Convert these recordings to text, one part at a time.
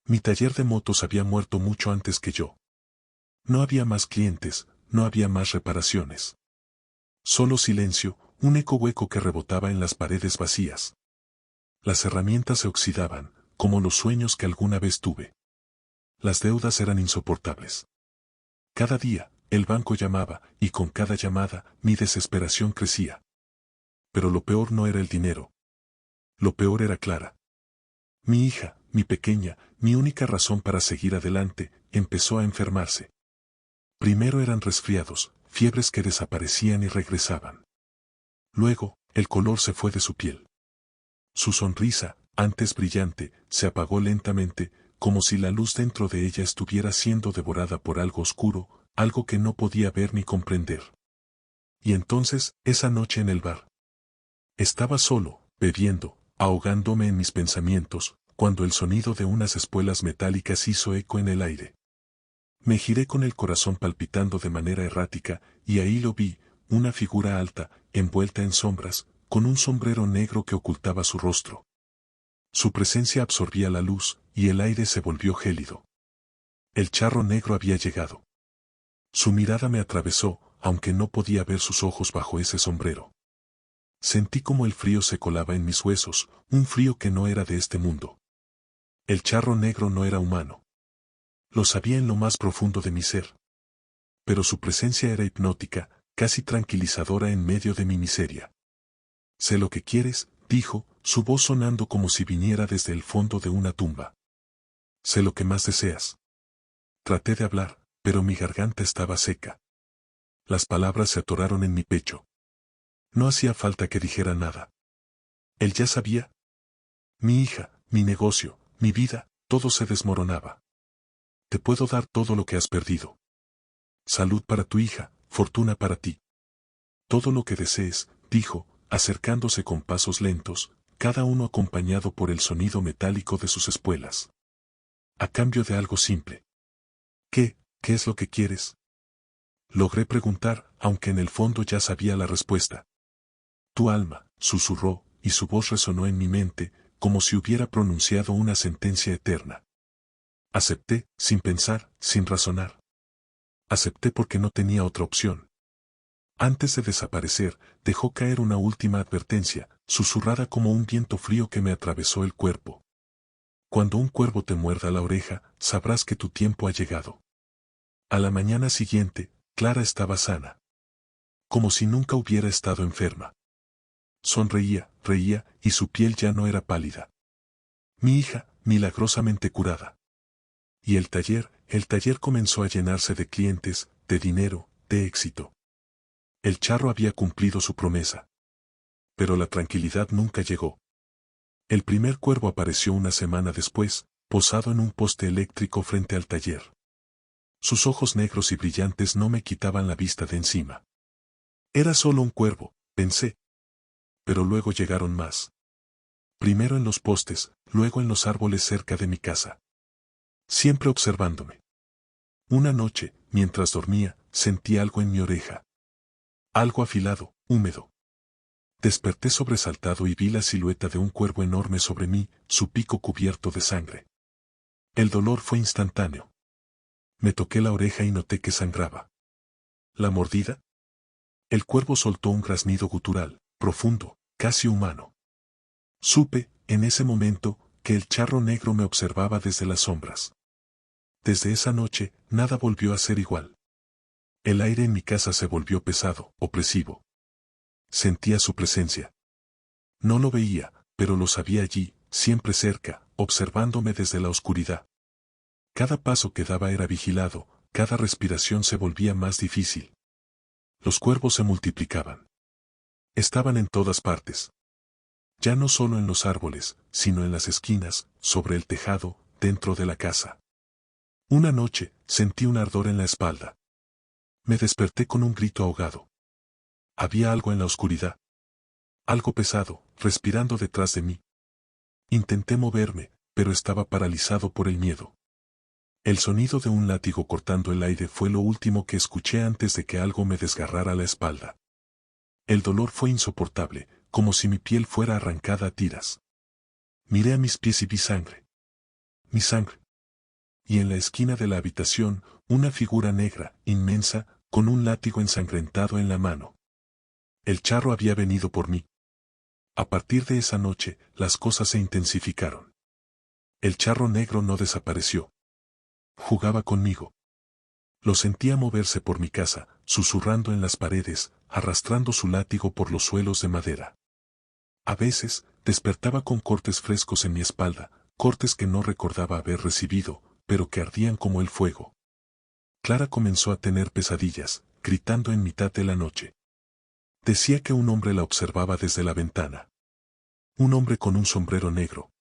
Mi taller de motos había muerto mucho antes que yo. No había más clientes, no había más reparaciones. Solo silencio, un eco hueco que rebotaba en las paredes vacías. Las herramientas se oxidaban, como los sueños que alguna vez tuve. Las deudas eran insoportables. Cada día, el banco llamaba, y con cada llamada, mi desesperación crecía. Pero lo peor no era el dinero. Lo peor era Clara. Mi hija, mi pequeña, mi única razón para seguir adelante, empezó a enfermarse. Primero eran resfriados, fiebres que desaparecían y regresaban. Luego, el color se fue de su piel. Su sonrisa, antes brillante, se apagó lentamente, como si la luz dentro de ella estuviera siendo devorada por algo oscuro, algo que no podía ver ni comprender. Y entonces, esa noche en el bar. Estaba solo, bebiendo, ahogándome en mis pensamientos, cuando el sonido de unas espuelas metálicas hizo eco en el aire. Me giré con el corazón palpitando de manera errática, y ahí lo vi, una figura alta, envuelta en sombras, con un sombrero negro que ocultaba su rostro. Su presencia absorbía la luz, y el aire se volvió gélido. El charro negro había llegado. Su mirada me atravesó, aunque no podía ver sus ojos bajo ese sombrero. Sentí como el frío se colaba en mis huesos, un frío que no era de este mundo. El charro negro no era humano. Lo sabía en lo más profundo de mi ser. Pero su presencia era hipnótica, casi tranquilizadora en medio de mi miseria. Sé lo que quieres, dijo, su voz sonando como si viniera desde el fondo de una tumba. Sé lo que más deseas. Traté de hablar, pero mi garganta estaba seca. Las palabras se atoraron en mi pecho. No hacía falta que dijera nada. Él ya sabía. Mi hija, mi negocio, mi vida, todo se desmoronaba. Te puedo dar todo lo que has perdido. Salud para tu hija, fortuna para ti. Todo lo que desees, dijo, acercándose con pasos lentos, cada uno acompañado por el sonido metálico de sus espuelas. A cambio de algo simple. ¿Qué es lo que quieres? Logré preguntar, aunque en el fondo ya sabía la respuesta. Tu alma, susurró, y su voz resonó en mi mente, como si hubiera pronunciado una sentencia eterna. Acepté, sin pensar, sin razonar. Acepté porque no tenía otra opción. Antes de desaparecer, dejó caer una última advertencia, susurrada como un viento frío que me atravesó el cuerpo. Cuando un cuervo te muerda la oreja, sabrás que tu tiempo ha llegado. A la mañana siguiente, Clara estaba sana. Como si nunca hubiera estado enferma. Sonreía, reía, y su piel ya no era pálida. Mi hija, milagrosamente curada. Y el taller comenzó a llenarse de clientes, de dinero, de éxito. El charro había cumplido su promesa. Pero la tranquilidad nunca llegó. El primer cuervo apareció una semana después, posado en un poste eléctrico frente al taller. Sus ojos negros y brillantes no me quitaban la vista de encima. Era solo un cuervo, pensé. Pero luego llegaron más. Primero en los postes, luego en los árboles cerca de mi casa. Siempre observándome. Una noche, mientras dormía, sentí algo en mi oreja. Algo afilado, húmedo. Desperté sobresaltado y vi la silueta de un cuervo enorme sobre mí, su pico cubierto de sangre. El dolor fue instantáneo. Me toqué la oreja y noté que sangraba. ¿La mordida? El cuervo soltó un graznido gutural, profundo, casi humano. Supe, en ese momento, que el charro negro me observaba desde las sombras. Desde esa noche, nada volvió a ser igual. El aire en mi casa se volvió pesado, opresivo. Sentía su presencia. No lo veía, pero lo sabía allí, siempre cerca, observándome desde la oscuridad. Cada paso que daba era vigilado, cada respiración se volvía más difícil. Los cuervos se multiplicaban. Estaban en todas partes. Ya no solo en los árboles, sino en las esquinas, sobre el tejado, dentro de la casa. Una noche, sentí un ardor en la espalda. Me desperté con un grito ahogado. Había algo en la oscuridad. Algo pesado, respirando detrás de mí. Intenté moverme, pero estaba paralizado por el miedo. El sonido de un látigo cortando el aire fue lo último que escuché antes de que algo me desgarrara la espalda. El dolor fue insoportable, como si mi piel fuera arrancada a tiras. Miré a mis pies y vi sangre. Mi sangre. y en la esquina de la habitación, una figura negra, inmensa, con un látigo ensangrentado en la mano. El charro había venido por mí. A partir de esa noche, las cosas se intensificaron. El charro negro no desapareció. Jugaba conmigo. Lo sentía moverse por mi casa, susurrando en las paredes, arrastrando su látigo por los suelos de madera. A veces, despertaba con cortes frescos en mi espalda, cortes que no recordaba haber recibido, pero que ardían como el fuego. Clara comenzó a tener pesadillas, gritando en mitad de la noche. Decía que un hombre la observaba desde la ventana. Un hombre con un sombrero negro.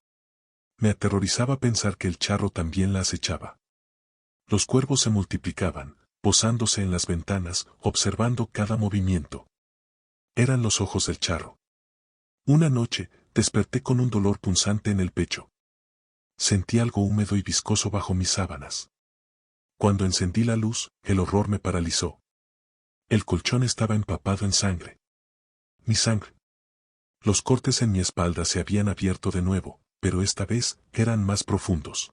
Me aterrorizaba pensar que el charro también la acechaba. Los cuervos se multiplicaban, posándose en las ventanas, observando cada movimiento. Eran los ojos del charro. Una noche, desperté con un dolor punzante en el pecho. Sentí algo húmedo y viscoso bajo mis sábanas. Cuando encendí la luz, el horror me paralizó. El colchón estaba empapado en sangre. Mi sangre. Los cortes en mi espalda se habían abierto de nuevo, pero esta vez eran más profundos.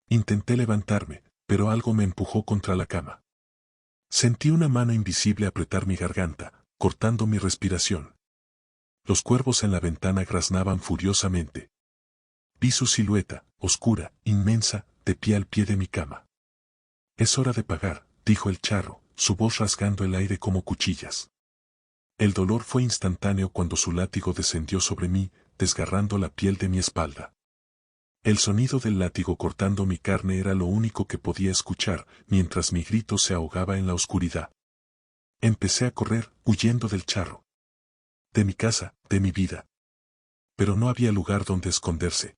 Intenté levantarme, pero algo me empujó contra la cama. Sentí una mano invisible apretar mi garganta, cortando mi respiración. Los cuervos en la ventana graznaban furiosamente. Vi su silueta, oscura, inmensa, de pie al pie de mi cama. «Es hora de pagar», dijo el charro, su voz rasgando el aire como cuchillas. El dolor fue instantáneo cuando su látigo descendió sobre mí, desgarrando la piel de mi espalda. El sonido del látigo cortando mi carne era lo único que podía escuchar, mientras mi grito se ahogaba en la oscuridad. Empecé a correr, huyendo del charro. De mi casa, de mi vida. Pero no había lugar donde esconderse.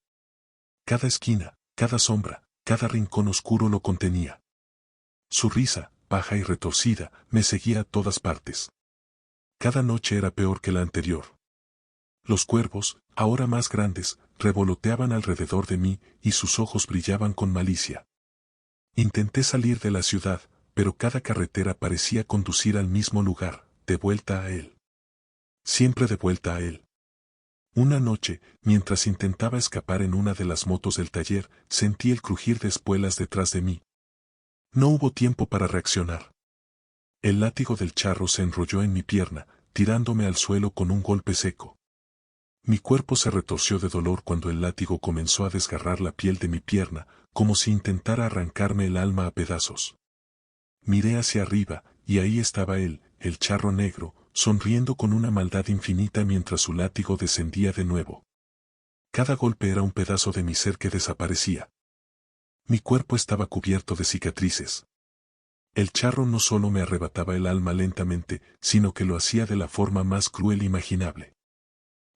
Cada esquina, cada sombra, cada rincón oscuro lo contenía. Su risa, baja y retorcida, me seguía a todas partes. Cada noche era peor que la anterior. Los cuervos, ahora más grandes, revoloteaban alrededor de mí, y sus ojos brillaban con malicia. Intenté salir de la ciudad, pero cada carretera parecía conducir al mismo lugar, de vuelta a él. Siempre de vuelta a él. Una noche, mientras intentaba escapar en una de las motos del taller, sentí el crujir de espuelas detrás de mí. No hubo tiempo para reaccionar. El látigo del charro se enrolló en mi pierna, tirándome al suelo con un golpe seco. Mi cuerpo se retorció de dolor cuando el látigo comenzó a desgarrar la piel de mi pierna, como si intentara arrancarme el alma a pedazos. Miré hacia arriba, y ahí estaba él, el charro negro, sonriendo con una maldad infinita mientras su látigo descendía de nuevo. Cada golpe era un pedazo de mi ser que desaparecía. Mi cuerpo estaba cubierto de cicatrices. El charro no solo me arrebataba el alma lentamente, sino que lo hacía de la forma más cruel imaginable.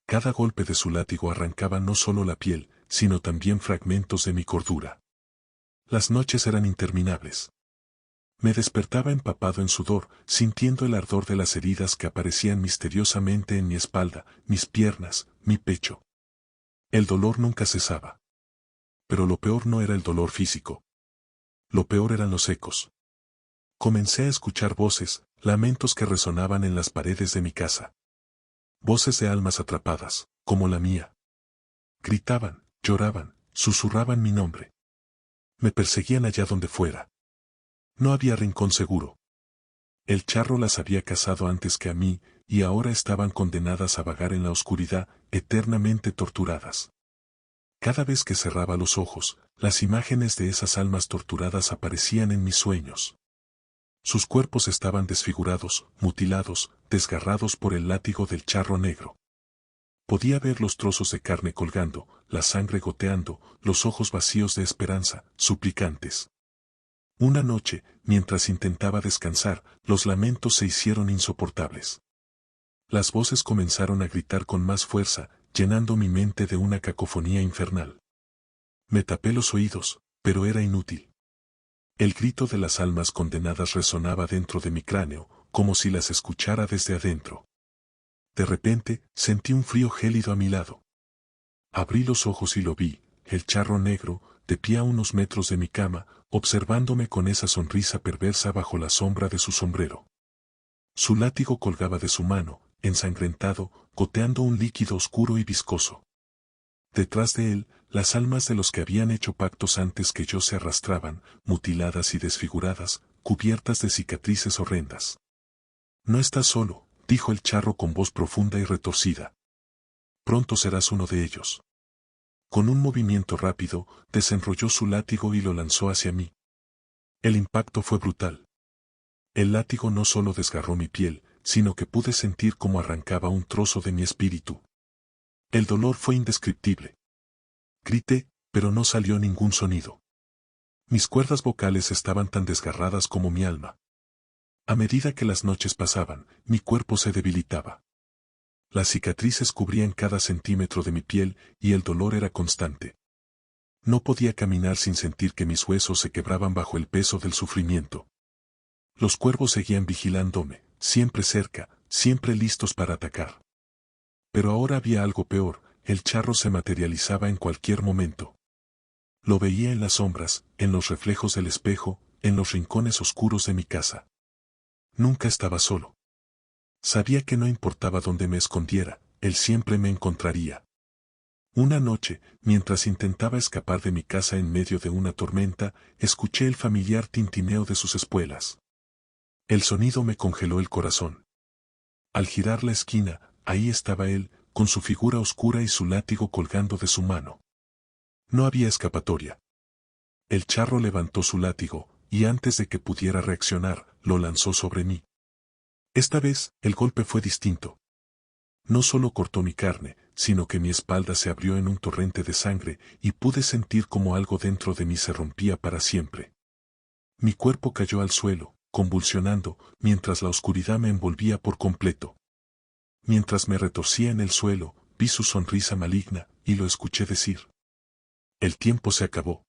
Cada golpe de su látigo arrancaba no solo la piel, sino también fragmentos de mi cordura. Las noches eran interminables. Me despertaba empapado en sudor, sintiendo el ardor de las heridas que aparecían misteriosamente en mi espalda, mis piernas, mi pecho. El dolor nunca cesaba. Pero lo peor no era el dolor físico. Lo peor eran los ecos. Comencé a escuchar voces, lamentos que resonaban en las paredes de mi casa. Voces de almas atrapadas, como la mía. Gritaban, lloraban, susurraban mi nombre. Me perseguían allá donde fuera. No había rincón seguro. El charro las había cazado antes que a mí, y ahora estaban condenadas a vagar en la oscuridad, eternamente torturadas. Cada vez que cerraba los ojos, las imágenes de esas almas torturadas aparecían en mis sueños. Sus cuerpos estaban desfigurados, mutilados, desgarrados por el látigo del charro negro. Podía ver los trozos de carne colgando, la sangre goteando, los ojos vacíos de esperanza, suplicantes. Una noche, mientras intentaba descansar, los lamentos se hicieron insoportables. Las voces comenzaron a gritar con más fuerza, llenando mi mente de una cacofonía infernal. Me tapé los oídos, pero era inútil. El grito de las almas condenadas resonaba dentro de mi cráneo, como si las escuchara desde adentro. De repente, sentí un frío gélido a mi lado. Abrí los ojos y lo vi, el charro negro, de pie a unos metros de mi cama, observándome con esa sonrisa perversa bajo la sombra de su sombrero. Su látigo colgaba de su mano, ensangrentado, goteando un líquido oscuro y viscoso. Detrás de él, las almas de los que habían hecho pactos antes que yo se arrastraban, mutiladas y desfiguradas, cubiertas de cicatrices horrendas. No estás solo, dijo el charro con voz profunda y retorcida. Pronto serás uno de ellos. Con un movimiento rápido, desenrolló su látigo y lo lanzó hacia mí. El impacto fue brutal. El látigo no solo desgarró mi piel, sino que pude sentir cómo arrancaba un trozo de mi espíritu. El dolor fue indescriptible. Grité, pero no salió ningún sonido. Mis cuerdas vocales estaban tan desgarradas como mi alma. A medida que las noches pasaban, mi cuerpo se debilitaba. Las cicatrices cubrían cada centímetro de mi piel y el dolor era constante. No podía caminar sin sentir que mis huesos se quebraban bajo el peso del sufrimiento. Los cuervos seguían vigilándome, siempre cerca, siempre listos para atacar. Pero ahora había algo peor, el charro se materializaba en cualquier momento. Lo veía en las sombras, en los reflejos del espejo, en los rincones oscuros de mi casa. Nunca estaba solo. Sabía que no importaba dónde me escondiera, él siempre me encontraría. Una noche, mientras intentaba escapar de mi casa en medio de una tormenta, escuché el familiar tintineo de sus espuelas. El sonido me congeló el corazón. Al girar la esquina, ahí estaba él, con su figura oscura y su látigo colgando de su mano. No había escapatoria. El charro levantó su látigo, y antes de que pudiera reaccionar, lo lanzó sobre mí. Esta vez, el golpe fue distinto. No solo cortó mi carne, sino que mi espalda se abrió en un torrente de sangre, y pude sentir como algo dentro de mí se rompía para siempre. Mi cuerpo cayó al suelo, convulsionando, mientras la oscuridad me envolvía por completo. Mientras me retorcía en el suelo, vi su sonrisa maligna, y lo escuché decir: «El tiempo se acabó».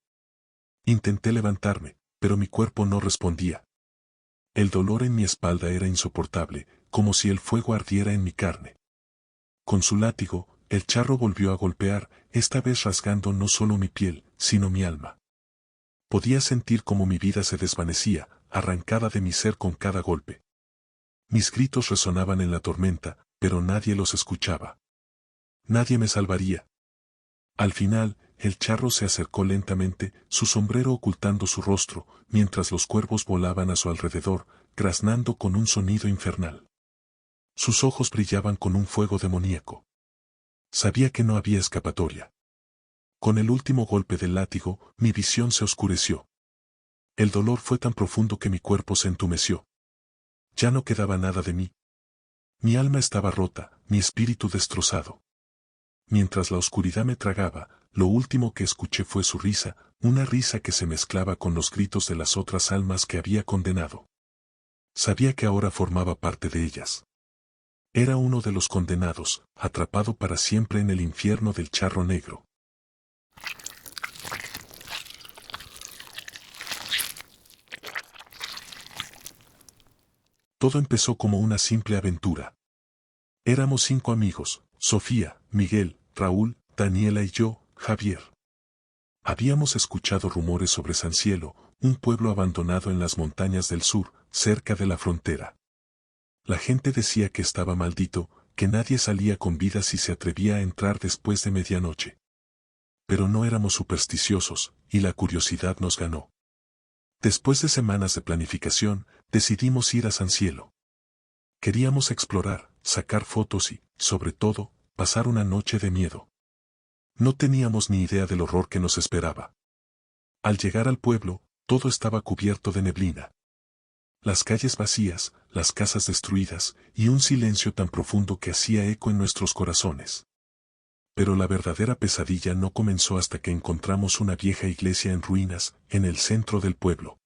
Intenté levantarme, pero mi cuerpo no respondía. El dolor en mi espalda era insoportable, como si el fuego ardiera en mi carne. Con su látigo, el charro volvió a golpear, esta vez rasgando no solo mi piel, sino mi alma. Podía sentir cómo mi vida se desvanecía, arrancada de mi ser con cada golpe. Mis gritos resonaban en la tormenta, pero nadie los escuchaba. Nadie me salvaría. Al final, el charro se acercó lentamente, su sombrero ocultando su rostro, mientras los cuervos volaban a su alrededor, graznando con un sonido infernal. Sus ojos brillaban con un fuego demoníaco. Sabía que no había escapatoria. Con el último golpe del látigo, mi visión se oscureció. El dolor fue tan profundo que mi cuerpo se entumeció. Ya no quedaba nada de mí. Mi alma estaba rota, mi espíritu destrozado. Mientras la oscuridad me tragaba, lo último que escuché fue su risa, una risa que se mezclaba con los gritos de las otras almas que había condenado. Sabía que ahora formaba parte de ellas. Era uno de los condenados, atrapado para siempre en el infierno del charro negro. Todo empezó como una simple aventura. Éramos 5 amigos: Sofía, Miguel, Raúl, Daniela y yo, Javier. Habíamos escuchado rumores sobre San Cielo, un pueblo abandonado en las montañas del sur, cerca de la frontera. La gente decía que estaba maldito, que nadie salía con vida si se atrevía a entrar después de medianoche. Pero no éramos supersticiosos, y la curiosidad nos ganó. Después de semanas de planificación, decidimos ir a San Cielo. Queríamos explorar, sacar fotos y, sobre todo, pasar una noche de miedo. No teníamos ni idea del horror que nos esperaba. Al llegar al pueblo, todo estaba cubierto de neblina. Las calles vacías, las casas destruidas, y un silencio tan profundo que hacía eco en nuestros corazones. Pero la verdadera pesadilla no comenzó hasta que encontramos una vieja iglesia en ruinas, en el centro del pueblo.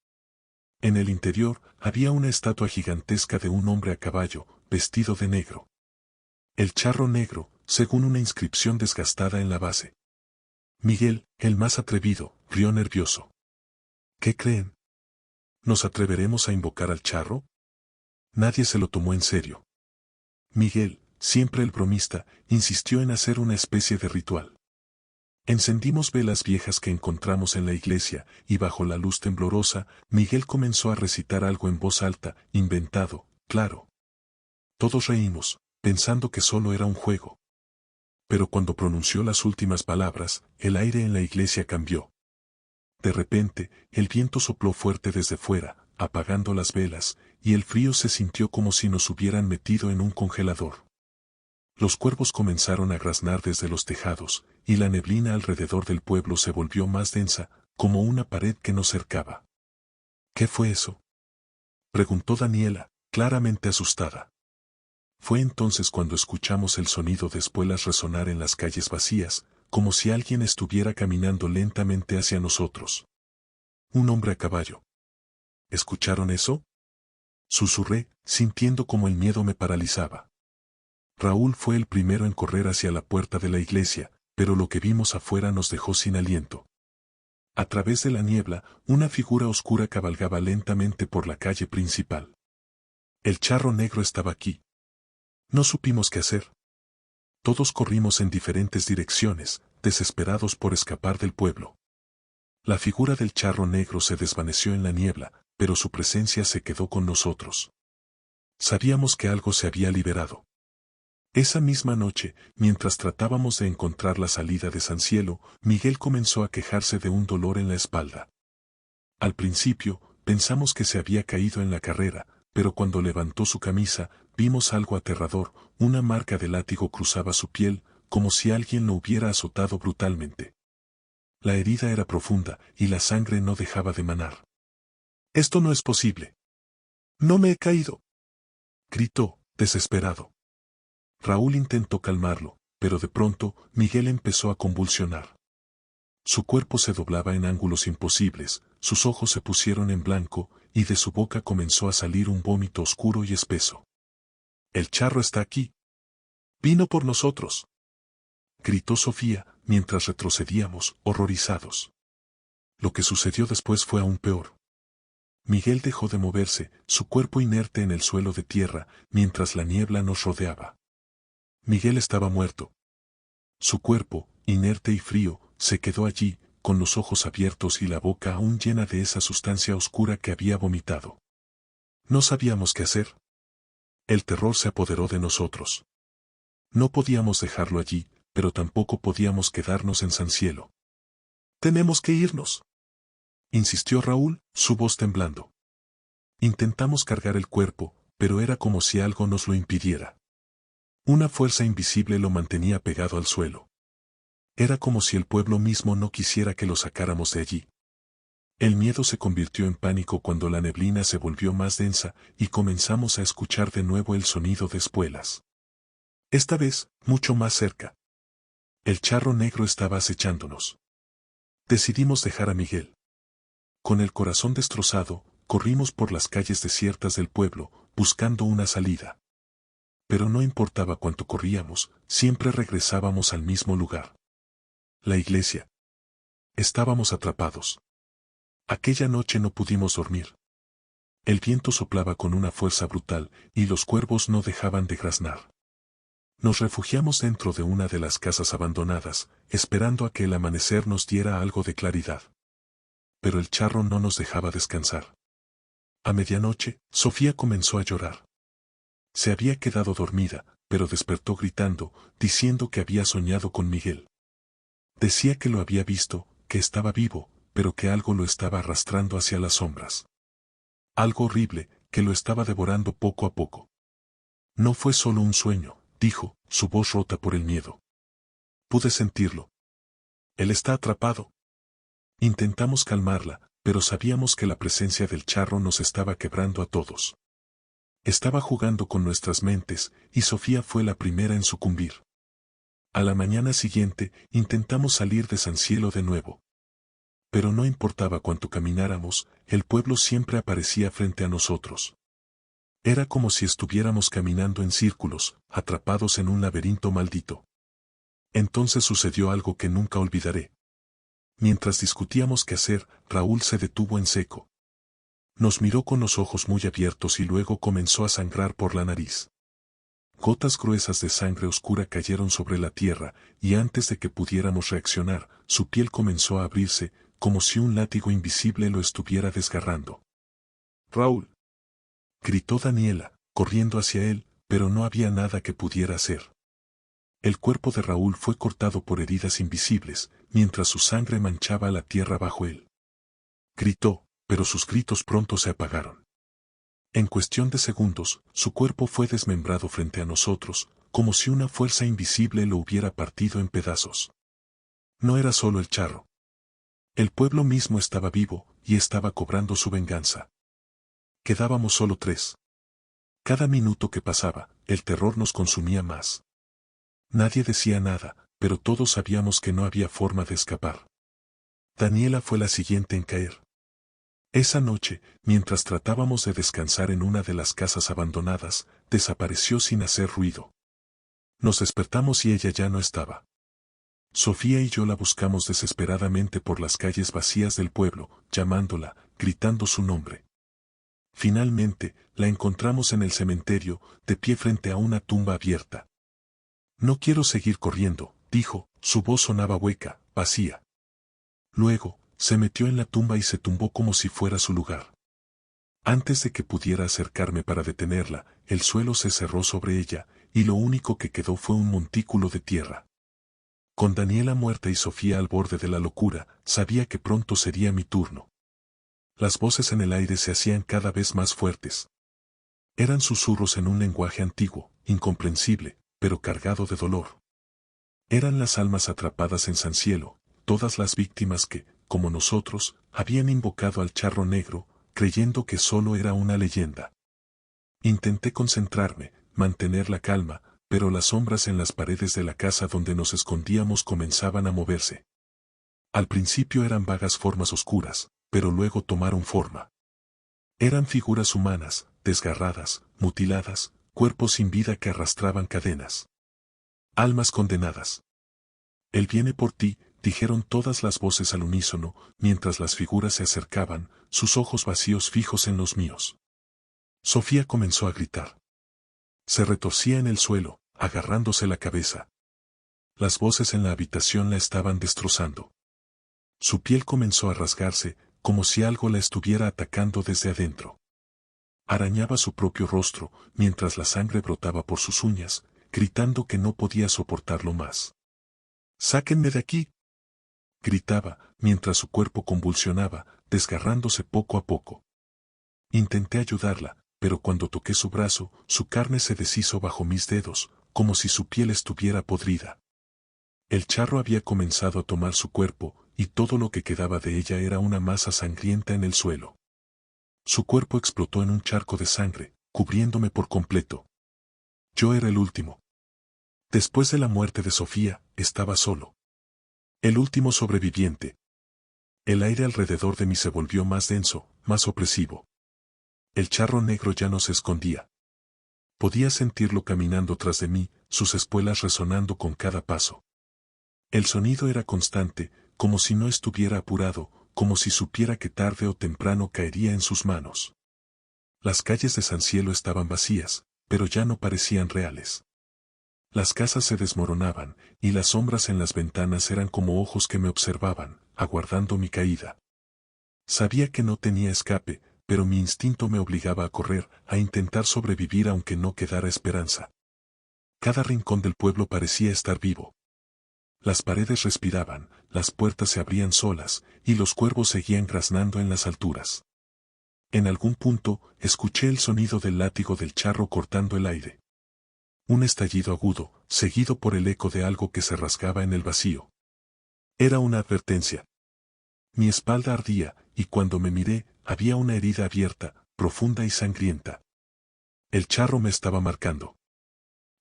En el interior, había una estatua gigantesca de un hombre a caballo, vestido de negro. El charro negro, según una inscripción desgastada en la base. Miguel, el más atrevido, rió nervioso. ¿Qué creen? ¿Nos atreveremos a invocar al charro? Nadie se lo tomó en serio. Miguel, siempre el bromista, insistió en hacer una especie de ritual. Encendimos velas viejas que encontramos en la iglesia, y bajo la luz temblorosa, Miguel comenzó a recitar algo en voz alta, inventado, claro. Todos reímos, pensando que solo era un juego. Pero cuando pronunció las últimas palabras, el aire en la iglesia cambió. De repente, el viento sopló fuerte desde fuera, apagando las velas, y el frío se sintió como si nos hubieran metido en un congelador. Los cuervos comenzaron a graznar desde los tejados, y la neblina alrededor del pueblo se volvió más densa, como una pared que nos cercaba. ¿Qué fue eso?, preguntó Daniela, claramente asustada. Fue entonces cuando escuchamos el sonido de espuelas resonar en las calles vacías, como si alguien estuviera caminando lentamente hacia nosotros. Un hombre a caballo. ¿Escucharon eso?, susurré, sintiendo como el miedo me paralizaba. Raúl fue el primero en correr hacia la puerta de la iglesia, pero lo que vimos afuera nos dejó sin aliento. A través de la niebla, una figura oscura cabalgaba lentamente por la calle principal. El charro negro estaba aquí. No supimos qué hacer. Todos corrimos en diferentes direcciones, desesperados por escapar del pueblo. La figura del charro negro se desvaneció en la niebla, pero su presencia se quedó con nosotros. Sabíamos que algo se había liberado. Esa misma noche, mientras tratábamos de encontrar la salida de San Cielo, Miguel comenzó a quejarse de un dolor en la espalda. Al principio, pensamos que se había caído en la carrera, pero cuando levantó su camisa, vimos algo aterrador, una marca de látigo cruzaba su piel, como si alguien lo hubiera azotado brutalmente. La herida era profunda, y la sangre no dejaba de manar. «Esto no es posible. No me he caído», gritó, desesperado. Raúl intentó calmarlo, pero de pronto, Miguel empezó a convulsionar. Su cuerpo se doblaba en ángulos imposibles, sus ojos se pusieron en blanco, y de su boca comenzó a salir un vómito oscuro y espeso. «El charro está aquí. Vino por nosotros», gritó Sofía, mientras retrocedíamos, horrorizados. Lo que sucedió después fue aún peor. Miguel dejó de moverse, su cuerpo inerte en el suelo de tierra, mientras la niebla nos rodeaba. Miguel estaba muerto. Su cuerpo, inerte y frío, se quedó allí, con los ojos abiertos y la boca aún llena de esa sustancia oscura que había vomitado. No sabíamos qué hacer. El terror se apoderó de nosotros. No podíamos dejarlo allí, pero tampoco podíamos quedarnos en San Cielo. «Tenemos que irnos», insistió Raúl, su voz temblando. Intentamos cargar el cuerpo, pero era como si algo nos lo impidiera. Una fuerza invisible lo mantenía pegado al suelo. Era como si el pueblo mismo no quisiera que lo sacáramos de allí. El miedo se convirtió en pánico cuando la neblina se volvió más densa y comenzamos a escuchar de nuevo el sonido de espuelas. Esta vez, mucho más cerca. El charro negro estaba acechándonos. Decidimos dejar a Miguel. Con el corazón destrozado, corrimos por las calles desiertas del pueblo, buscando una salida. Pero no importaba cuánto corríamos, siempre regresábamos al mismo lugar. La iglesia. Estábamos atrapados. Aquella noche no pudimos dormir. El viento soplaba con una fuerza brutal, y los cuervos no dejaban de graznar. Nos refugiamos dentro de una de las casas abandonadas, esperando a que el amanecer nos diera algo de claridad. Pero el charro no nos dejaba descansar. A medianoche, Sofía comenzó a llorar. Se había quedado dormida, pero despertó gritando, diciendo que había soñado con Miguel. Decía que lo había visto, que estaba vivo, pero que algo lo estaba arrastrando hacia las sombras. Algo horrible, que lo estaba devorando poco a poco. «No fue solo un sueño», dijo, su voz rota por el miedo. «Pude sentirlo. Él está atrapado». Intentamos calmarla, pero sabíamos que la presencia del charro nos estaba quebrando a todos. Estaba jugando con nuestras mentes, y Sofía fue la primera en sucumbir. A la mañana siguiente, intentamos salir de San Cielo de nuevo. Pero no importaba cuánto camináramos, el pueblo siempre aparecía frente a nosotros. Era como si estuviéramos caminando en círculos, atrapados en un laberinto maldito. Entonces sucedió algo que nunca olvidaré. Mientras discutíamos qué hacer, Raúl se detuvo en seco. Nos miró con los ojos muy abiertos y luego comenzó a sangrar por la nariz. Gotas gruesas de sangre oscura cayeron sobre la tierra, y antes de que pudiéramos reaccionar, su piel comenzó a abrirse, como si un látigo invisible lo estuviera desgarrando. «Raúl», gritó Daniela, corriendo hacia él, pero no había nada que pudiera hacer. El cuerpo de Raúl fue cortado por heridas invisibles, mientras su sangre manchaba la tierra bajo él. Gritó, pero sus gritos pronto se apagaron. En cuestión de segundos, su cuerpo fue desmembrado frente a nosotros, como si una fuerza invisible lo hubiera partido en pedazos. No era solo el charro. El pueblo mismo estaba vivo, y estaba cobrando su venganza. Quedábamos solo 3. Cada minuto que pasaba, el terror nos consumía más. Nadie decía nada, pero todos sabíamos que no había forma de escapar. Daniela fue la siguiente en caer. Esa noche, mientras tratábamos de descansar en una de las casas abandonadas, desapareció sin hacer ruido. Nos despertamos y ella ya no estaba. Sofía y yo la buscamos desesperadamente por las calles vacías del pueblo, llamándola, gritando su nombre. Finalmente, la encontramos en el cementerio, de pie frente a una tumba abierta. No quiero seguir corriendo, dijo, su voz sonaba hueca, vacía. Luego, se metió en la tumba y se tumbó como si fuera su lugar. Antes de que pudiera acercarme para detenerla, el suelo se cerró sobre ella, y lo único que quedó fue un montículo de tierra. Con Daniela muerta y Sofía al borde de la locura, sabía que pronto sería mi turno. Las voces en el aire se hacían cada vez más fuertes. Eran susurros en un lenguaje antiguo, incomprensible, pero cargado de dolor. Eran las almas atrapadas en San Cielo, todas las víctimas que, como nosotros, habían invocado al charro negro, creyendo que solo era una leyenda. Intenté concentrarme, mantener la calma, pero las sombras en las paredes de la casa donde nos escondíamos comenzaban a moverse. Al principio eran vagas formas oscuras, pero luego tomaron forma. Eran figuras humanas, desgarradas, mutiladas, cuerpos sin vida que arrastraban cadenas. Almas condenadas. Él viene por ti, dijeron todas las voces al unísono, mientras las figuras se acercaban, sus ojos vacíos fijos en los míos. Sofía comenzó a gritar. Se retorcía en el suelo, agarrándose la cabeza. Las voces en la habitación la estaban destrozando. Su piel comenzó a rasgarse, como si algo la estuviera atacando desde adentro. Arañaba su propio rostro, mientras la sangre brotaba por sus uñas, gritando que no podía soportarlo más. «¡Sáquenme de aquí!», gritaba, mientras su cuerpo convulsionaba, desgarrándose poco a poco. Intenté ayudarla, pero cuando toqué su brazo, su carne se deshizo bajo mis dedos, como si su piel estuviera podrida. El charro había comenzado a tomar su cuerpo, y todo lo que quedaba de ella era una masa sangrienta en el suelo. Su cuerpo explotó en un charco de sangre, cubriéndome por completo. Yo era el último. Después de la muerte de Sofía, estaba solo. El último sobreviviente. El aire alrededor de mí se volvió más denso, más opresivo. El charro negro ya no se escondía. Podía sentirlo caminando tras de mí, sus espuelas resonando con cada paso. El sonido era constante, como si no estuviera apurado, como si supiera que tarde o temprano caería en sus manos. Las calles de San Cielo estaban vacías, pero ya no parecían reales. Las casas se desmoronaban, y las sombras en las ventanas eran como ojos que me observaban, aguardando mi caída. Sabía que no tenía escape, pero mi instinto me obligaba a correr, a intentar sobrevivir aunque no quedara esperanza. Cada rincón del pueblo parecía estar vivo. Las paredes respiraban, las puertas se abrían solas, y los cuervos seguían graznando en las alturas. En algún punto, escuché el sonido del látigo del charro cortando el aire. Un estallido agudo, seguido por el eco de algo que se rasgaba en el vacío. Era una advertencia. Mi espalda ardía, y cuando me miré, había una herida abierta, profunda y sangrienta. El charro me estaba marcando.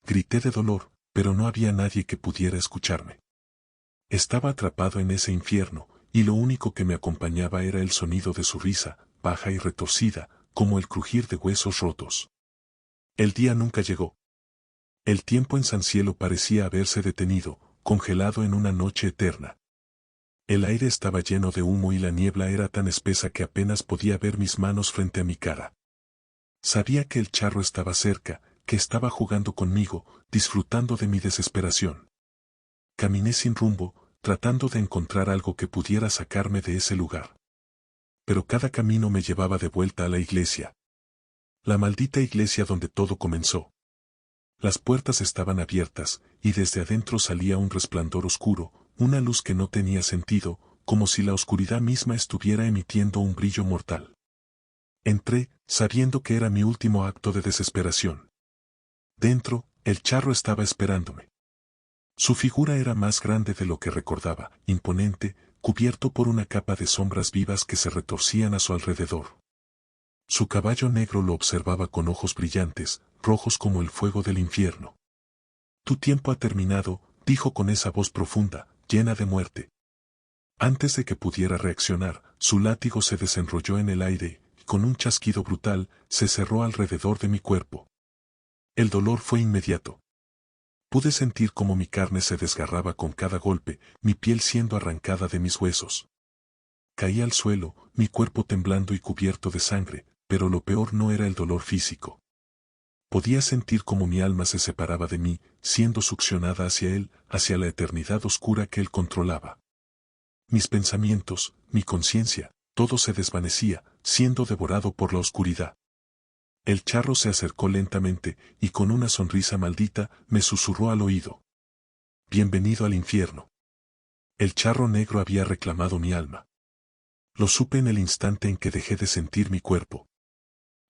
Grité de dolor, pero no había nadie que pudiera escucharme. Estaba atrapado en ese infierno, y lo único que me acompañaba era el sonido de su risa, baja y retorcida, como el crujir de huesos rotos. El día nunca llegó. El tiempo en San Cielo parecía haberse detenido, congelado en una noche eterna. El aire estaba lleno de humo y la niebla era tan espesa que apenas podía ver mis manos frente a mi cara. Sabía que el charro estaba cerca, que estaba jugando conmigo, disfrutando de mi desesperación. Caminé sin rumbo, tratando de encontrar algo que pudiera sacarme de ese lugar. Pero cada camino me llevaba de vuelta a la iglesia. La maldita iglesia donde todo comenzó. Las puertas estaban abiertas, y desde adentro salía un resplandor oscuro, una luz que no tenía sentido, como si la oscuridad misma estuviera emitiendo un brillo mortal. Entré, sabiendo que era mi último acto de desesperación. Dentro, el charro estaba esperándome. Su figura era más grande de lo que recordaba, imponente, cubierto por una capa de sombras vivas que se retorcían a su alrededor. Su caballo negro lo observaba con ojos brillantes, rojos como el fuego del infierno. Tu tiempo ha terminado, dijo con esa voz profunda, llena de muerte. Antes de que pudiera reaccionar, su látigo se desenrolló en el aire, y con un chasquido brutal, se cerró alrededor de mi cuerpo. El dolor fue inmediato. Pude sentir cómo mi carne se desgarraba con cada golpe, mi piel siendo arrancada de mis huesos. Caí al suelo, mi cuerpo temblando y cubierto de sangre, pero lo peor no era el dolor físico. Podía sentir cómo mi alma se separaba de mí, siendo succionada hacia él, hacia la eternidad oscura que él controlaba. Mis pensamientos, mi conciencia, todo se desvanecía, siendo devorado por la oscuridad. El charro se acercó lentamente, y con una sonrisa maldita, me susurró al oído. Bienvenido al infierno. El charro negro había reclamado mi alma. Lo supe en el instante en que dejé de sentir mi cuerpo.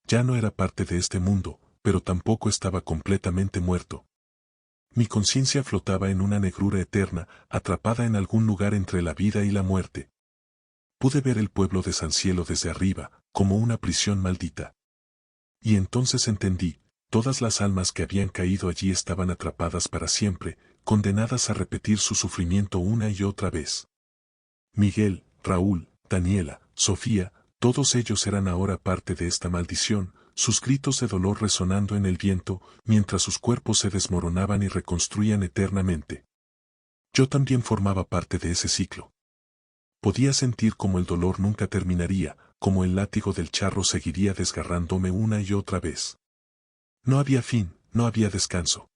Ya no era parte de este mundo, pero tampoco estaba completamente muerto. Mi conciencia flotaba en una negrura eterna, atrapada en algún lugar entre la vida y la muerte. Pude ver el pueblo de San Cielo desde arriba, como una prisión maldita. Y entonces entendí, todas las almas que habían caído allí estaban atrapadas para siempre, condenadas a repetir su sufrimiento una y otra vez. Miguel, Raúl, Daniela, Sofía, todos ellos eran ahora parte de esta maldición, sus gritos de dolor resonando en el viento, mientras sus cuerpos se desmoronaban y reconstruían eternamente. Yo también formaba parte de ese ciclo. Podía sentir como el dolor nunca terminaría, como el látigo del charro seguiría desgarrándome una y otra vez. No había fin, no había descanso.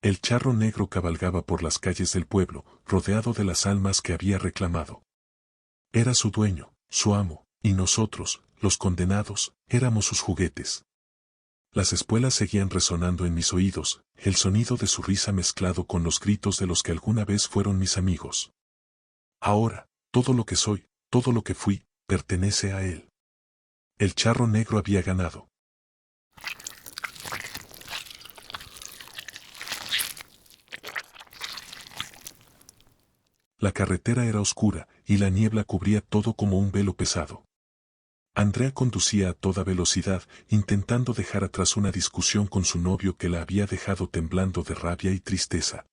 El charro negro cabalgaba por las calles del pueblo, rodeado de las almas que había reclamado. Era su dueño, su amo, y nosotros, los condenados, éramos sus juguetes. Las espuelas seguían resonando en mis oídos, el sonido de su risa mezclado con los gritos de los que alguna vez fueron mis amigos. Ahora, todo lo que soy, todo lo que fui, pertenece a él. El charro negro había ganado. La carretera era oscura, y la niebla cubría todo como un velo pesado. Andrea conducía a toda velocidad, intentando dejar atrás una discusión con su novio que la había dejado temblando de rabia y tristeza.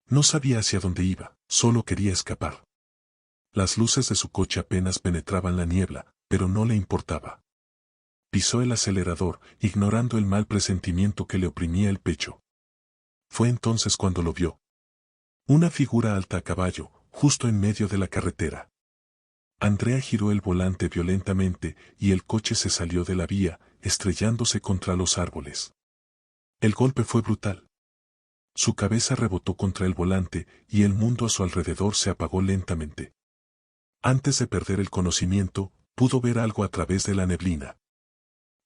No sabía hacia dónde iba, solo quería escapar. Las luces de su coche apenas penetraban la niebla, pero no le importaba. Pisó el acelerador, ignorando el mal presentimiento que le oprimía el pecho. Fue entonces cuando lo vio. Una figura alta a caballo, justo en medio de la carretera. Andrea giró el volante violentamente y el coche se salió de la vía, estrellándose contra los árboles. El golpe fue brutal. Su cabeza rebotó contra el volante y el mundo a su alrededor se apagó lentamente. Antes de perder el conocimiento, pudo ver algo a través de la neblina.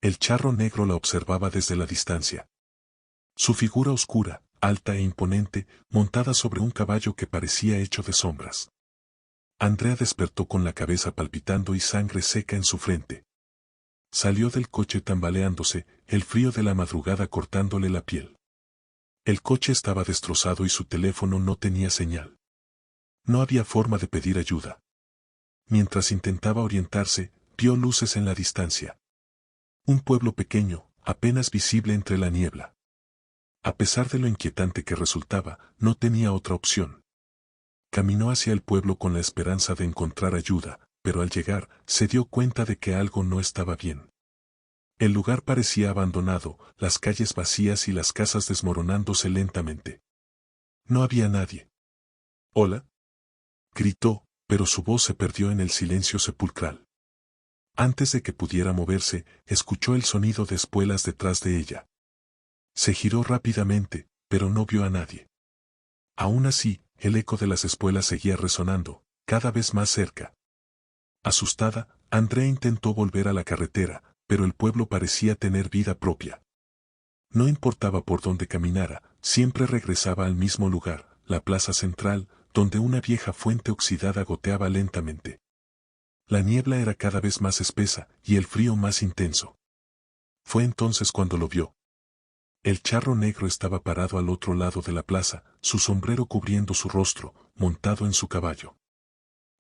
El charro negro la observaba desde la distancia. Su figura oscura, alta e imponente, montada sobre un caballo que parecía hecho de sombras. Andrea despertó con la cabeza palpitando y sangre seca en su frente. Salió del coche tambaleándose, el frío de la madrugada cortándole la piel. El coche estaba destrozado y su teléfono no tenía señal. No había forma de pedir ayuda. Mientras intentaba orientarse, vio luces en la distancia. Un pueblo pequeño, apenas visible entre la niebla. A pesar de lo inquietante que resultaba, no tenía otra opción. Caminó hacia el pueblo con la esperanza de encontrar ayuda, pero al llegar, se dio cuenta de que algo no estaba bien. El lugar parecía abandonado, las calles vacías y las casas desmoronándose lentamente. No había nadie. «¿Hola?», gritó, pero su voz se perdió en el silencio sepulcral. Antes de que pudiera moverse, escuchó el sonido de espuelas detrás de ella. Se giró rápidamente, pero no vio a nadie. Aún así, el eco de las espuelas seguía resonando, cada vez más cerca. Asustada, Andrea intentó volver a la carretera, pero el pueblo parecía tener vida propia. No importaba por dónde caminara, siempre regresaba al mismo lugar, la plaza central, donde una vieja fuente oxidada goteaba lentamente. La niebla era cada vez más espesa y el frío más intenso. Fue entonces cuando lo vio. El charro negro estaba parado al otro lado de la plaza, su sombrero cubriendo su rostro, montado en su caballo.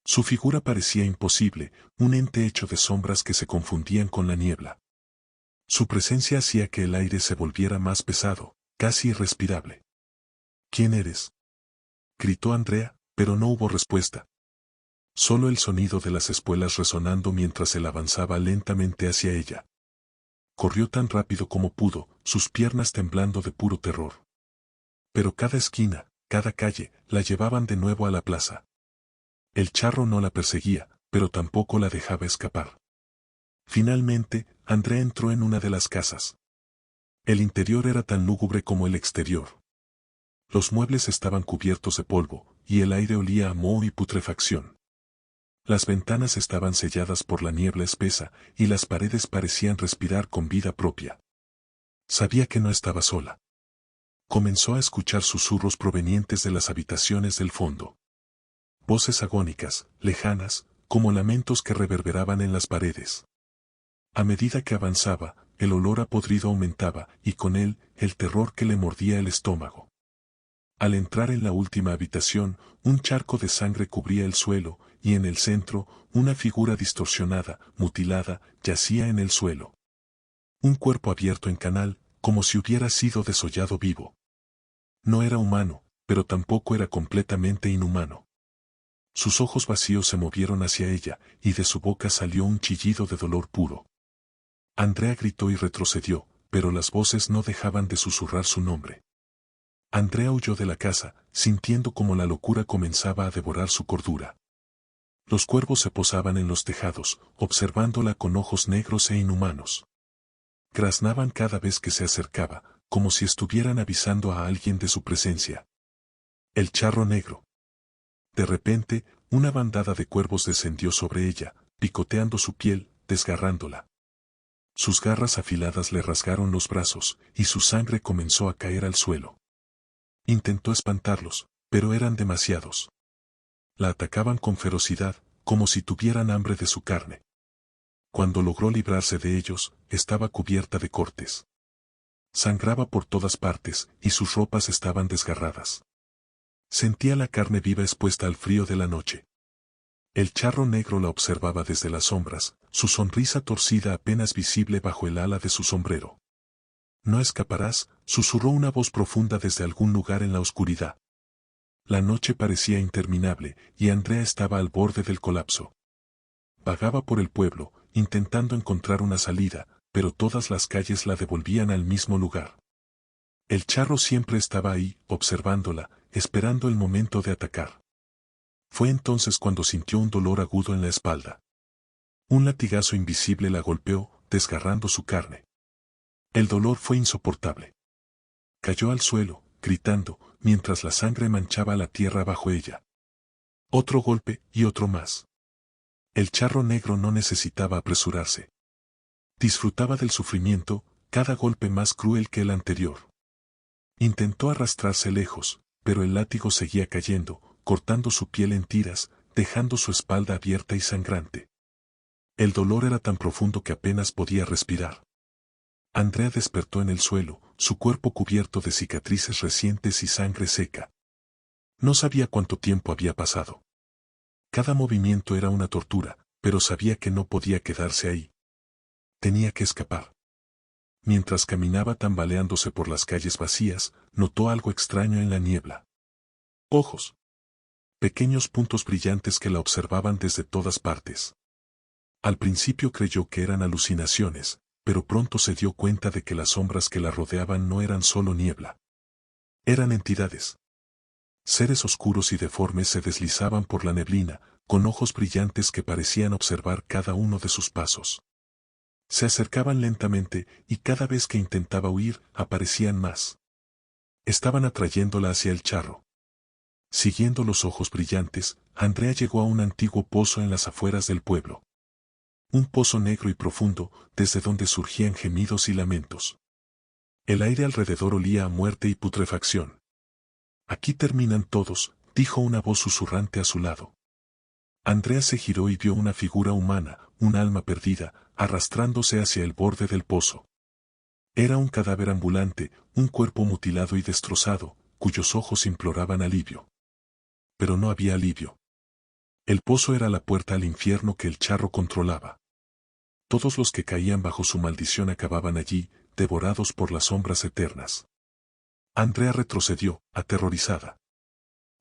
Su figura parecía imposible, un ente hecho de sombras que se confundían con la niebla. Su presencia hacía que el aire se volviera más pesado, casi irrespirable. ¿Quién eres?, gritó Andrea, pero no hubo respuesta. Solo el sonido de las espuelas resonando mientras él avanzaba lentamente hacia ella. Corrió tan rápido como pudo, sus piernas temblando de puro terror. Pero cada esquina, cada calle, la llevaban de nuevo a la plaza. El charro no la perseguía, pero tampoco la dejaba escapar. Finalmente, Andrea entró en una de las casas. El interior era tan lúgubre como el exterior. Los muebles estaban cubiertos de polvo, y el aire olía a moho y putrefacción. Las ventanas estaban selladas por la niebla espesa, y las paredes parecían respirar con vida propia. Sabía que no estaba sola. Comenzó a escuchar susurros provenientes de las habitaciones del fondo. Voces agónicas, lejanas, como lamentos que reverberaban en las paredes. A medida que avanzaba, el olor a podrido aumentaba, y con él, el terror que le mordía el estómago. Al entrar en la última habitación, un charco de sangre cubría el suelo, y en el centro, una figura distorsionada, mutilada, yacía en el suelo. Un cuerpo abierto en canal, como si hubiera sido desollado vivo. No era humano, pero tampoco era completamente inhumano. Sus ojos vacíos se movieron hacia ella, y de su boca salió un chillido de dolor puro. Andrea gritó y retrocedió, pero las voces no dejaban de susurrar su nombre. Andrea huyó de la casa, sintiendo como la locura comenzaba a devorar su cordura. Los cuervos se posaban en los tejados, observándola con ojos negros e inhumanos. Graznaban cada vez que se acercaba, como si estuvieran avisando a alguien de su presencia. El charro negro. De repente, una bandada de cuervos descendió sobre ella, picoteando su piel, desgarrándola. Sus garras afiladas le rasgaron los brazos, y su sangre comenzó a caer al suelo. Intentó espantarlos, pero eran demasiados. La atacaban con ferocidad, como si tuvieran hambre de su carne. Cuando logró librarse de ellos, estaba cubierta de cortes. Sangraba por todas partes, y sus ropas estaban desgarradas. Sentía la carne viva expuesta al frío de la noche. El charro negro la observaba desde las sombras, su sonrisa torcida apenas visible bajo el ala de su sombrero. «No escaparás», susurró una voz profunda desde algún lugar en la oscuridad. La noche parecía interminable, y Andrea estaba al borde del colapso. Vagaba por el pueblo, intentando encontrar una salida, pero todas las calles la devolvían al mismo lugar. El charro siempre estaba ahí, observándola, esperando el momento de atacar. Fue entonces cuando sintió un dolor agudo en la espalda. Un latigazo invisible la golpeó, desgarrando su carne. El dolor fue insoportable. Cayó al suelo, gritando, mientras la sangre manchaba la tierra bajo ella. Otro golpe, y otro más. El charro negro no necesitaba apresurarse. Disfrutaba del sufrimiento, cada golpe más cruel que el anterior. Intentó arrastrarse lejos, pero el látigo seguía cayendo, cortando su piel en tiras, dejando su espalda abierta y sangrante. El dolor era tan profundo que apenas podía respirar. Andrea despertó en el suelo, su cuerpo cubierto de cicatrices recientes y sangre seca. No sabía cuánto tiempo había pasado. Cada movimiento era una tortura, pero sabía que no podía quedarse ahí. Tenía que escapar. Mientras caminaba tambaleándose por las calles vacías, notó algo extraño en la niebla. Ojos. Pequeños puntos brillantes que la observaban desde todas partes. Al principio creyó que eran alucinaciones, pero pronto se dio cuenta de que las sombras que la rodeaban no eran solo niebla. Eran entidades. Seres oscuros y deformes se deslizaban por la neblina, con ojos brillantes que parecían observar cada uno de sus pasos. Se acercaban lentamente, y cada vez que intentaba huir, aparecían más. Estaban atrayéndola hacia el charro. Siguiendo los ojos brillantes, Andrea llegó a un antiguo pozo en las afueras del pueblo. Un pozo negro y profundo, desde donde surgían gemidos y lamentos. El aire alrededor olía a muerte y putrefacción. Aquí terminan todos, dijo una voz susurrante a su lado. Andrea se giró y vio una figura humana, un alma perdida, arrastrándose hacia el borde del pozo. Era un cadáver ambulante, un cuerpo mutilado y destrozado, cuyos ojos imploraban alivio. Pero no había alivio. El pozo era la puerta al infierno que el charro controlaba. Todos los que caían bajo su maldición acababan allí, devorados por las sombras eternas. Andrea retrocedió, aterrorizada.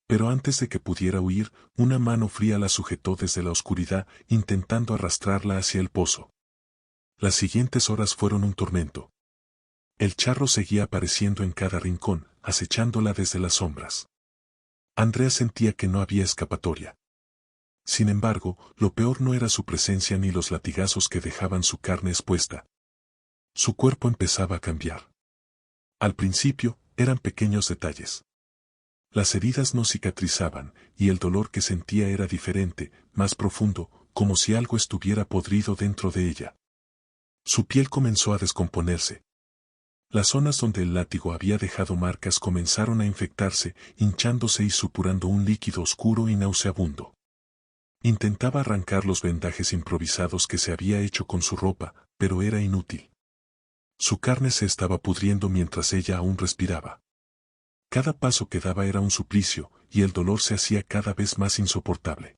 Pero antes de que pudiera huir, una mano fría la sujetó desde la oscuridad, intentando arrastrarla hacia el pozo. Las siguientes horas fueron un tormento. El charro seguía apareciendo en cada rincón, acechándola desde las sombras. Andrea sentía que no había escapatoria. Sin embargo, lo peor no era su presencia ni los latigazos que dejaban su carne expuesta. Su cuerpo empezaba a cambiar. Al principio, eran pequeños detalles. Las heridas no cicatrizaban, y el dolor que sentía era diferente, más profundo, como si algo estuviera podrido dentro de ella. Su piel comenzó a descomponerse. Las zonas donde el látigo había dejado marcas comenzaron a infectarse, hinchándose y supurando un líquido oscuro y nauseabundo. Intentaba arrancar los vendajes improvisados que se había hecho con su ropa, pero era inútil. Su carne se estaba pudriendo mientras ella aún respiraba. Cada paso que daba era un suplicio, y el dolor se hacía cada vez más insoportable.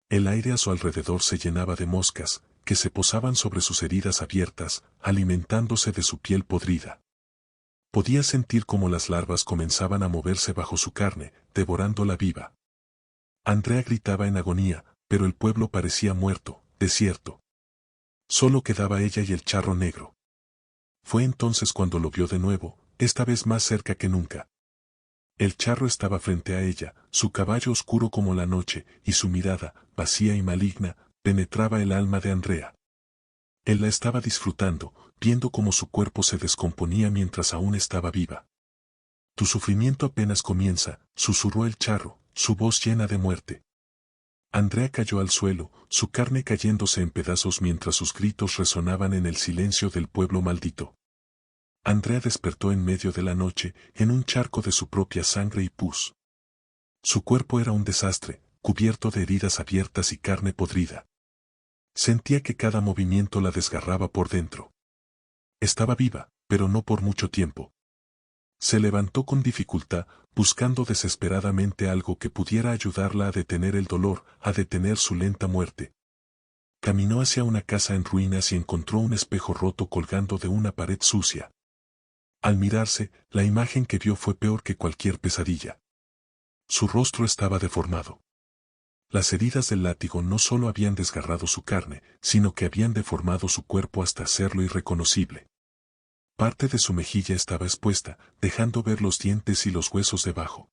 El aire a su alrededor se llenaba de moscas, que se posaban sobre sus heridas abiertas, alimentándose de su piel podrida. Podía sentir cómo las larvas comenzaban a moverse bajo su carne, devorándola viva. Andrea gritaba en agonía, pero el pueblo parecía muerto, desierto. Solo quedaba ella y el charro negro. Fue entonces cuando lo vio de nuevo, esta vez más cerca que nunca. El charro estaba frente a ella, su caballo oscuro como la noche, y su mirada, vacía y maligna, penetraba el alma de Andrea. Él la estaba disfrutando, viendo cómo su cuerpo se descomponía mientras aún estaba viva. Tu sufrimiento apenas comienza, susurró el charro, su voz llena de muerte. Andrea cayó al suelo, su carne cayéndose en pedazos mientras sus gritos resonaban en el silencio del pueblo maldito. Andrea despertó en medio de la noche, en un charco de su propia sangre y pus. Su cuerpo era un desastre, cubierto de heridas abiertas y carne podrida. Sentía que cada movimiento la desgarraba por dentro. Estaba viva, pero no por mucho tiempo. Se levantó con dificultad, buscando desesperadamente algo que pudiera ayudarla a detener el dolor, a detener su lenta muerte. Caminó hacia una casa en ruinas y encontró un espejo roto colgando de una pared sucia. Al mirarse, la imagen que vio fue peor que cualquier pesadilla. Su rostro estaba deformado. Las heridas del látigo no solo habían desgarrado su carne, sino que habían deformado su cuerpo hasta hacerlo irreconocible. Parte de su mejilla estaba expuesta, dejando ver los dientes y los huesos debajo.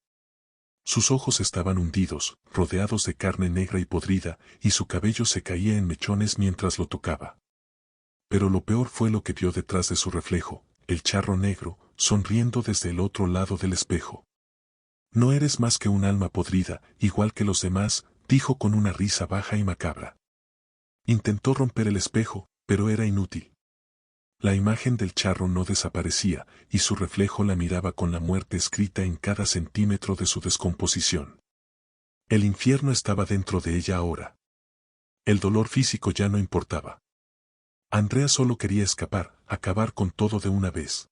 Sus ojos estaban hundidos, rodeados de carne negra y podrida, y su cabello se caía en mechones mientras lo tocaba. Pero lo peor fue lo que vio detrás de su reflejo, el charro negro, sonriendo desde el otro lado del espejo. No eres más que un alma podrida, igual que los demás, dijo con una risa baja y macabra. Intentó romper el espejo, pero era inútil. La imagen del charro no desaparecía, y su reflejo la miraba con la muerte escrita en cada centímetro de su descomposición. El infierno estaba dentro de ella ahora. El dolor físico ya no importaba. Andrea solo quería escapar, acabar con todo de una vez.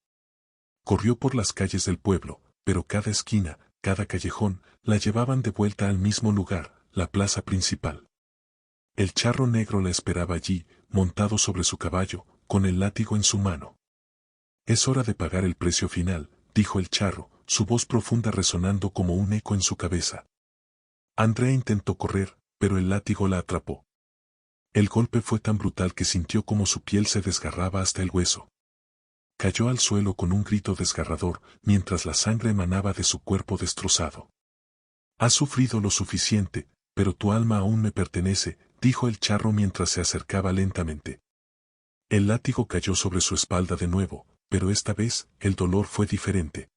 Corrió por las calles del pueblo, pero cada esquina, cada callejón, la llevaban de vuelta al mismo lugar, la plaza principal. El charro negro la esperaba allí, montado sobre su caballo, con el látigo en su mano. Es hora de pagar el precio final, dijo el charro, su voz profunda resonando como un eco en su cabeza. Andrea intentó correr, pero el látigo la atrapó. El golpe fue tan brutal que sintió como su piel se desgarraba hasta el hueso. Cayó al suelo con un grito desgarrador, mientras la sangre emanaba de su cuerpo destrozado. Has sufrido lo suficiente, pero tu alma aún me pertenece, dijo el charro mientras se acercaba lentamente. El látigo cayó sobre su espalda de nuevo, pero esta vez, el dolor fue diferente.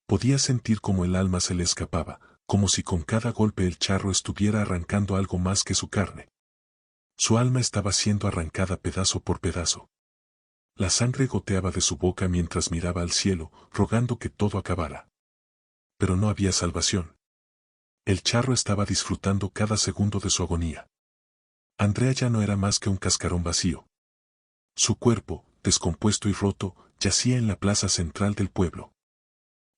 Podía sentir como el alma se le escapaba, como si con cada golpe el charro estuviera arrancando algo más que su carne. Su alma estaba siendo arrancada pedazo por pedazo. La sangre goteaba de su boca mientras miraba al cielo, rogando que todo acabara. Pero no había salvación. El charro estaba disfrutando cada segundo de su agonía. Andrea ya no era más que un cascarón vacío. Su cuerpo, descompuesto y roto, yacía en la plaza central del pueblo.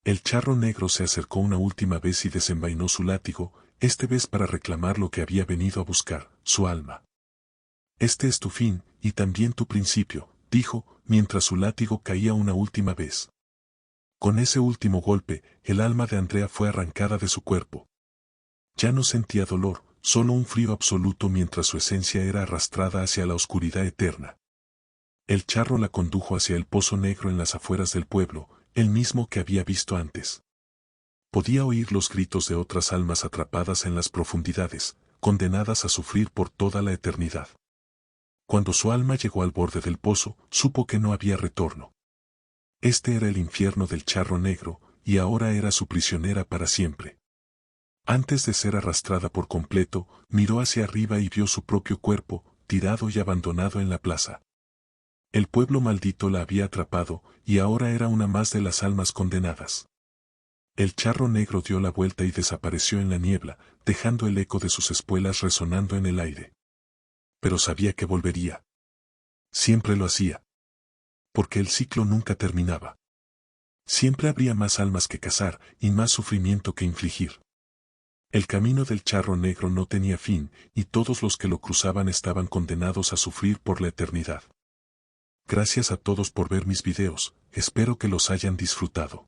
El charro negro se acercó una última vez y desenvainó su látigo, esta vez para reclamar lo que había venido a buscar, su alma. Este es tu fin, y también tu principio, dijo, mientras su látigo caía una última vez. Con ese último golpe, el alma de Andrea fue arrancada de su cuerpo. Ya no sentía dolor, solo un frío absoluto mientras su esencia era arrastrada hacia la oscuridad eterna. El charro la condujo hacia el pozo negro en las afueras del pueblo, el mismo que había visto antes. Podía oír los gritos de otras almas atrapadas en las profundidades, condenadas a sufrir por toda la eternidad. Cuando su alma llegó al borde del pozo, supo que no había retorno. Este era el infierno del charro negro, y ahora era su prisionera para siempre. Antes de ser arrastrada por completo, miró hacia arriba y vio su propio cuerpo, tirado y abandonado en la plaza. El pueblo maldito la había atrapado, y ahora era una más de las almas condenadas. El charro negro dio la vuelta y desapareció en la niebla, dejando el eco de sus espuelas resonando en el aire. Pero sabía que volvería. Siempre lo hacía. Porque el ciclo nunca terminaba. Siempre habría más almas que cazar, y más sufrimiento que infligir. El camino del charro negro no tenía fin, y todos los que lo cruzaban estaban condenados a sufrir por la eternidad. Gracias a todos por ver mis videos, espero que los hayan disfrutado.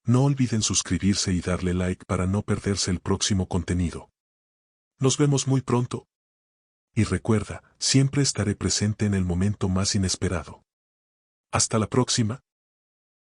No olviden suscribirse y darle like para no perderse el próximo contenido. Nos vemos muy pronto. Y recuerda, siempre estaré presente en el momento más inesperado. Hasta la próxima.